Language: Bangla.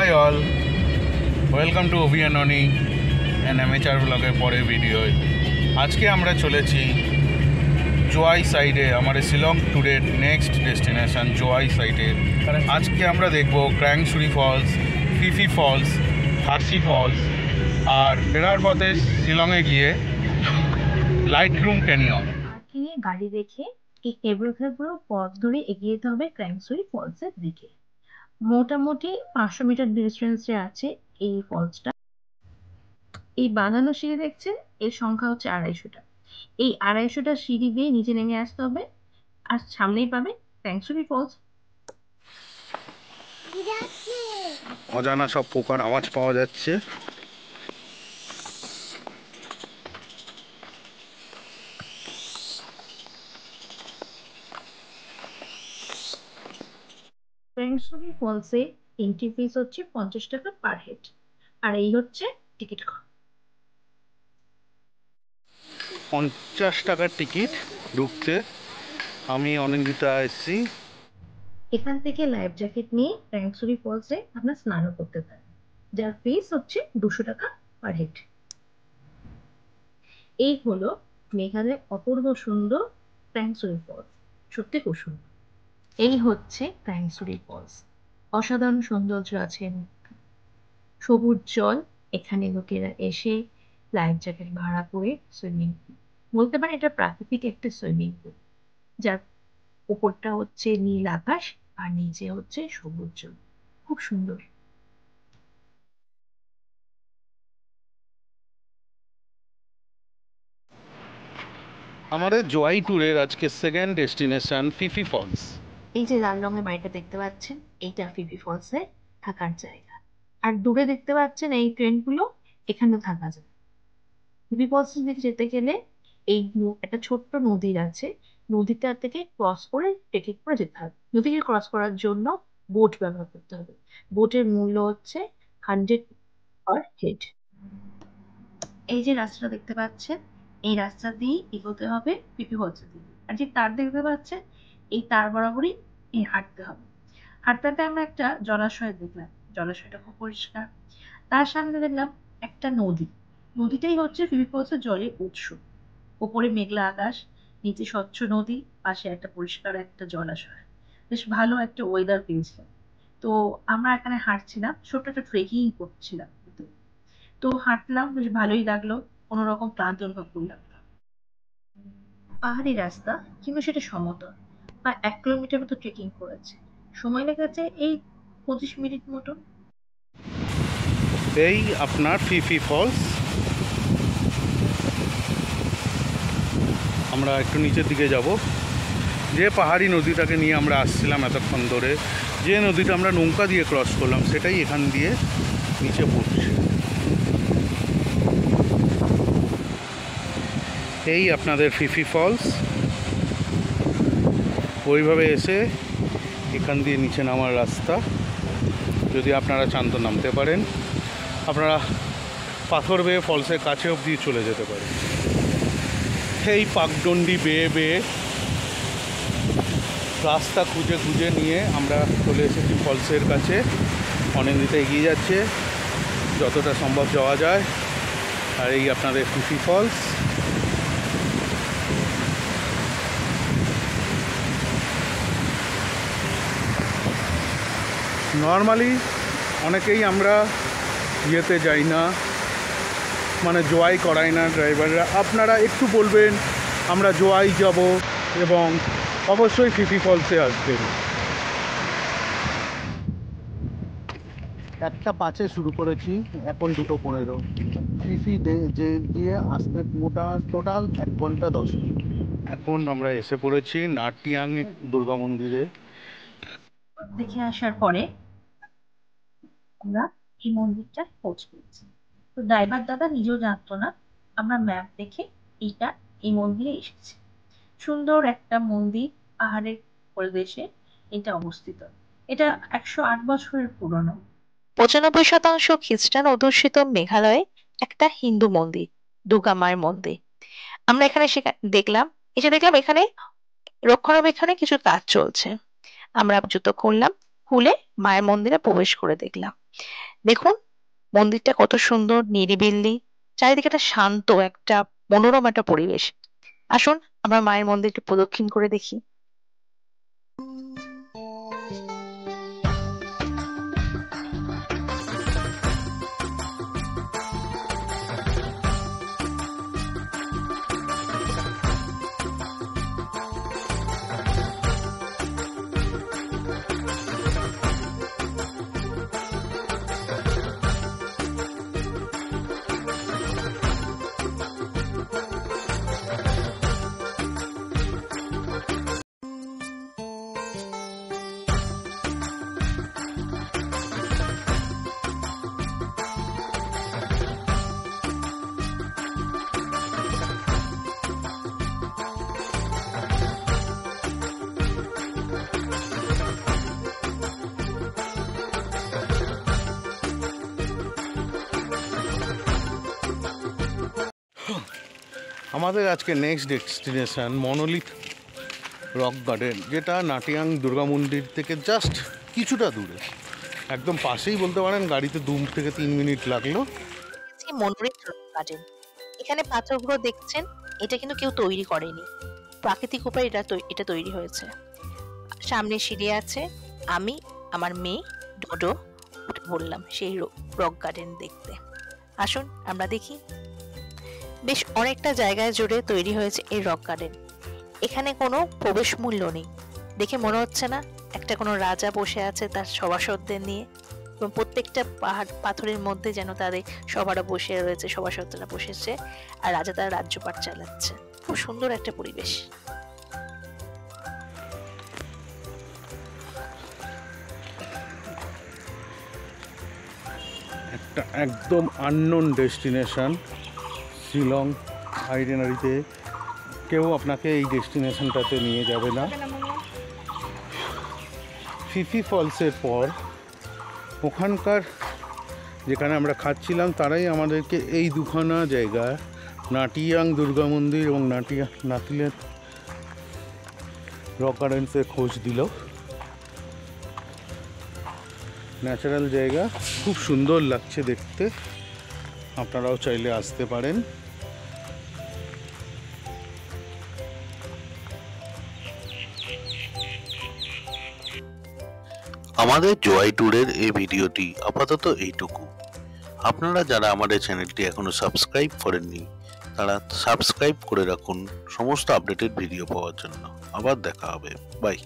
হাই অল, ওয়েলকাম টু অভিয়াননি অ্যান্ড অ্যামেচার ব্লগের পরের ভিডিও। আজকে আমরা চলেছি জোয়াই সাইডে, আমাদের শিলং ট্যুরের নেক্সট ডেস্টিনেশন জোয়াই সাইডে। আজকে আমরা দেখব ক্র্যাংসুরি false, Phi Phi false, Herzi false, আর ফেরার পথে শিলংয়ে গিয়ে লাইটলুম ক্যানিয়ন। গাড়ি রেখে এই কেবল পুরো পথ ধরে এগিয়ে যেতে হবে ক্র্যাংসুরি ফলসের দিকে। মোটামুটি 500 মিটার ডিস্টেন্সে আছে এই ফলসটা। এই বাঁধানো সিঁড়ি দেখছেন, এর সংখ্যা হচ্ছে 250টা। এই 250টা সিঁড়ি দিয়ে নিচে নেমে আসতে হবে, আর সামনেই পাবে ক্র্যাংসুরি ফলস। অজানা সব পোকার আওয়াজ পাওয়া যাচ্ছে। ক্র্যাংসুরি ফলসে এন্ট্রি ফিস হচ্ছে 50 টাকা পার হেড, আর এই হচ্ছে টিকিট। 50 টাকার টিকিট ঢুকতে। আমি অনিন্দিতা এসছি। এখান থেকে লাইফ জ্যাকেট নিয়ে ক্র্যাংসুরি ফলসে আপনার স্নানও করতে পারেন, যার ফিস হচ্ছে 200 টাকা পার হেড। এই হলো মেঘালয়ের অপূর্ব সুন্দর ক্র্যাংসুরি ফলস। সত্যি খুব সুন্দর। এই হচ্ছে ক্র্যাংসুরি ফলস। অসাধারণ সৌন্দর্য আছে, সবুজ জল। এখানে লোকেরা এসে লাইফ জ্যাকেট ভাড়া করে সুইমিং বলতে পারে, এটা প্রাকৃতিক একটা সুইমিং পুল, যার উপরটা হচ্ছে নীল আকাশ আর নিচে হচ্ছে সবুজ জল। খুব সুন্দর। আমাদের জোয়াই ট্যুরের আজকে সেকেন্ড ডেস্টিনেশন ফিফি ফলস। এই যে লাল রঙের বাড়িটা দেখতে পাচ্ছেন, এইটা ফিফি ফলসে থাকার জায়গা। আর দূরে দেখতে পাচ্ছেন এই ট্রেনগুলো, এখানেও থাকা যায়। ফিফি ফলসের দিকে যেতে গেলে এই একটা ছোট্ট নদী আছে, নদীটা থেকে ক্রস করে ট্রেকিং করে যেতে হবে। নদীকে ক্রস করার জন্য বোট ব্যবহার করতে হবে। বোটের মূল্য হচ্ছে 100 পার হেড। এই যে রাস্তাটা দেখতে পাচ্ছেন, এই রাস্তা দিয়ে এগোতে হবে পিপি ফলসের দিকে। আর যে তার দেখতে পাচ্ছেন, এই তার বরাবরই হাঁটতে হবে। হাঁটতে হাঁটতে আমরা একটা জলাশয় দেখলাম, জলাশয়টা খুব পরিষ্কার। তার সামনে দেখলাম একটা নদী, নদীটাই হচ্ছে পিপি ফলসের জলের উৎস। ওপরে মেঘলা আকাশ, নিচে স্বচ্ছ নদী, পাশে একটা পরিষ্কার একটা জলাশয়। বেশ ভালো একটা ওয়েদার পেয়েছিলাম। তো আমরা এখানে হাঁটছিলাম, ছোট্ট একটা ট্রেকিং করছিলাম। তো হাঁটলাম, বেশ ভালোই লাগলো, কোনো রকম ক্লান্ত অনুভব করলাম না। পাহাড়ি রাস্তা, কিন্তু সেটা সমতল। প্রায় 1 কিলোমিটার মতো ট্রেকিং করেছে, সময় লেগেছে এই 25 মিনিট মতো। এই আপনার ফিফি ফলস। আমরা একটু নিচের দিকে যাব। যে পাহাড়ি নদীটাকে নিয়ে আমরা আসছিলাম এতক্ষণ ধরে, যে নদীটা আমরা নৌকা দিয়ে ক্রস করলাম, সেটাই এখান দিয়ে নিচে পড়ছে। এই আপনাদের ফিফি ফলস। ওইভাবে এসে এখান দিয়ে নিচে নামার রাস্তা। যদি আপনারা চান তো নামতে পারেন, আপনারা পাথর বেয়ে ফলসের কাছে অবধি চলে যেতে পারেন। এই পাকডন্ডি বেয়ে বেয়ে রাস্তা খুঁজে খুঁজে নিয়ে আমরা চলে এসেছি ফলসের কাছে। অনিন্দিতা এগিয়ে যাচ্ছে, যতটা সম্ভব যাওয়া যায়। আর এই আপনাদের ফিফি ফলস। নর্মালি অনেকেই আমরা ইয়েতে যাই না, মানে জোয়াই করাই না ড্রাইভাররা। আপনারা একটু বলবেন আমরা জোয়াই যাব, এবং অবশ্যই ফিফি ফলসে আসবেন। 1:05 শুরু করেছি, এখন 2:15। ফিফি যে দিয়ে আসতে টোটাল 1 ঘন্টা 10 মিনিট। এখন আমরা এসে পড়েছি নাটিয়াং দুর্গা মন্দিরে। দেখে আসার পরে আমরা এই মন্দিরটা খোঁজ পেয়েছি। তো ড্রাইভার দাদা নিজেও জানতো না, আমরা ম্যাপ দেখে এই মন্দিরে এসেছি। সুন্দর একটা মন্দির, পাহাড়ের পরিবেশে এটা অবস্থিত। এটা 108 বছরের পুরনো। 95% খ্রিস্টান অধ্যুষিত মেঘালয়ে একটা হিন্দু মন্দির, দুর্গা মায়ের মন্দির। আমরা এখানে দেখলাম, দেখলাম এখানে রক্ষণাবেক্ষণে কিছু কাজ চলছে। আমরা জুতো খুললাম, খুলে মায়ের মন্দিরে প্রবেশ করে দেখলাম দেখুন মন্দিরটা কত সুন্দর নিরিবিলি, চারিদিকে একটা শান্ত একটা মনোরম একটা পরিবেশ। আসুন আমরা মায়ের মন্দিরকে প্রদক্ষিণ করে দেখি। আমাদের আজকে next destination monolith rock garden, যেটা নাটিয়াং দুর্গা মন্দির থেকে জাস্ট কিছুটা দূরে, একদম পাশেই বলতে পারেন, গাড়িতে 2 থেকে 3 মিনিট লাগলো। মনোরম রক গার্ডেন, এখানে পাথরগুলো দেখছেন, এটা কিন্তু কেউ তৈরি করেনি, প্রাকৃতিক উপায়ে এটা তৈরি হয়েছে। সামনে সিঁড়ি আছে, আমি আমার মেয়ে ডোডো উঠে বললাম সেই রক গার্ডেন দেখতে। আসুন আমরা দেখি। বেশ অনেকটা জায়গায় জুড়ে তৈরি হয়েছে এই রক গার্ডেন। এখানে কোনো প্রবেশ মূল্য নেই, দেখে মনে হচ্ছে না একটা কোনো রাজা বসে আছে তার সভাসদদের নিয়ে, এবং প্রত্যেকটা পাহাড় পাথরের মধ্যে যেন তাদের সভারা বসে রয়েছে, সভাসদরা বসেছে, আর রাজা তার রাজ্যপাট চালাচ্ছে। খুব সুন্দর একটা পরিবেশ। একটা একদম আননোন ডেস্টিনেশন, শিলং আইডেনারিতে কেউ আপনাকে এই ডেস্টিনেশনটাতে নিয়ে যাবে না। ফিফি ফলসের পর ওখানকার যেখানে আমরা খাচ্ছিলাম তারাই আমাদেরকে এই দুখানা জায়গা, নাটিয়াং দুর্গা মন্দির এবং নাতিলের রক গার্ডেন্সের খোঁজ দিল। ন্যাচারাল জায়গা, খুব সুন্দর লাগছে দেখতে, আপনারাও চাইলে আসতে পারেন। আমাদের জয় ট্যুরের এই ভিডিওটি আপাতত এইটুকু। আপনারা যারা আমাদের চ্যানেলটি এখনো সাবস্ক্রাইব করেননি তারা সাবস্ক্রাইব করে রাখুন সমস্ত আপডেটেড ভিডিও পাওয়ার জন্য। আবার দেখা হবে, বাই।